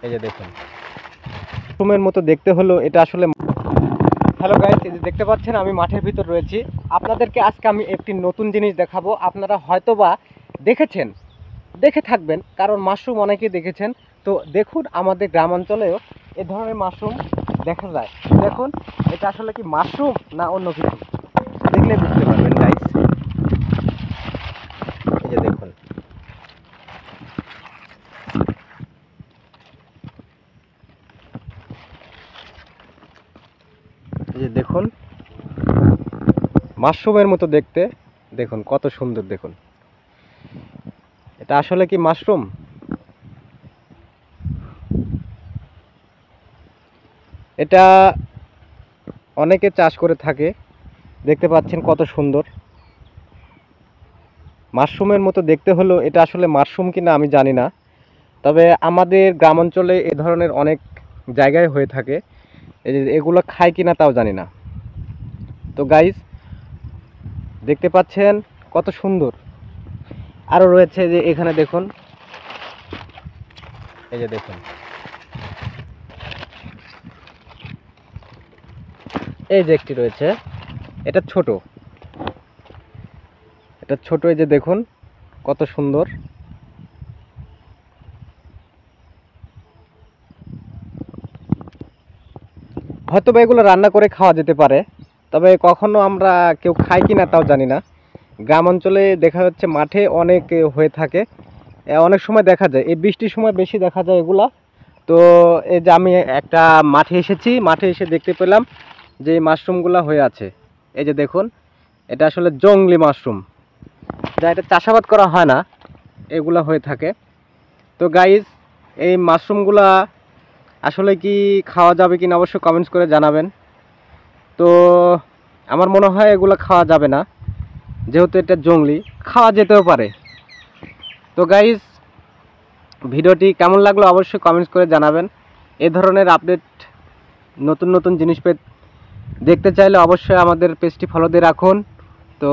এই যে দেখুন, মাশরুমের মতো দেখতে হলো এটা আসলে। হ্যালো গাইস, এই যে দেখতে পাচ্ছেন আমি মাঠের ভিতর রয়েছি। আপনাদেরকে আজকে আমি একটি নতুন জিনিস দেখাবো। আপনারা হয়তোবা দেখেছেন, দেখে থাকবেন, কারণ মাশরুম অনেকেই দেখেছেন। তো দেখুন, আমাদের গ্রামাঞ্চলেও এ ধরনের মাশরুম দেখা যায়। দেখুন, এটা আসলে কি মাশরুম না অন্য কিছু, দেখলে বুঝতে পারবেন গাইস। এই যে দেখুন, এই যে দেখুন, মাশরুমের মতো দেখতে। দেখুন কত সুন্দর, দেখুন এটা আসলে কি মাশরুম। এটা অনেকে চাষ করে থাকে, দেখতে পাচ্ছেন কত সুন্দর। মাশরুমের মতো দেখতে হলো এটা আসলে মাশরুম কিনা আমি জানি না, তবে আমাদের গ্রামাঞ্চলে এ ধরনের অনেক জায়গায় হয়ে থাকে। এই যে এগুলো খায় কিনা তাও জানি না। তো গাইস, দেখতে পাচ্ছেন কত সুন্দর। আরও রয়েছে যে এখানে দেখুন, এই যে দেখুন, এই যে একটি রয়েছে, এটা ছোট, এটা ছোট। এই যে দেখুন কত সুন্দর। হয়তো বা এগুলো রান্না করে খাওয়া যেতে পারে, তবে কখনো আমরা কেউ খাই কিনা তাও জানি না। গ্রাম অঞ্চলে দেখা যাচ্ছে মাঠে অনেক হয়ে থাকে, অনেক সময় দেখা যায়, এই বৃষ্টির সময় বেশি দেখা যায় এগুলা। তো এই যে আমি একটা মাঠে এসেছি, মাঠে এসে দেখতে পেলাম যে এই মাশরুমগুলো হয়ে আছে। এই যে দেখুন, এটা আসলে জংলি মাশরুম, যা এটা চাষাবাদ করা হয় না, এগুলা হয়ে থাকে। তো গাইজ, এই মাশরুমগুলা আসলে কি খাওয়া যাবে কিনা অবশ্যই কমেন্টস করে জানাবেন। তো আমার মনে হয় এগুলো খাওয়া যাবে না, যেহেতু এটা জংলি। খাওয়া যেতেও পারে। তো গাইজ, ভিডিওটি কেমন লাগলো অবশ্যই কমেন্টস করে জানাবেন। এ ধরনের আপডেট, নতুন নতুন জিনিস দেখতে চাইলে অবশ্যই আমাদের পেজটি ফলো দিয়ে রাখুন। তো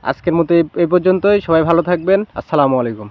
আজকের মতো এই পর্যন্তই। সবাই ভালো থাকবেন। আসসালামু আলাইকুম।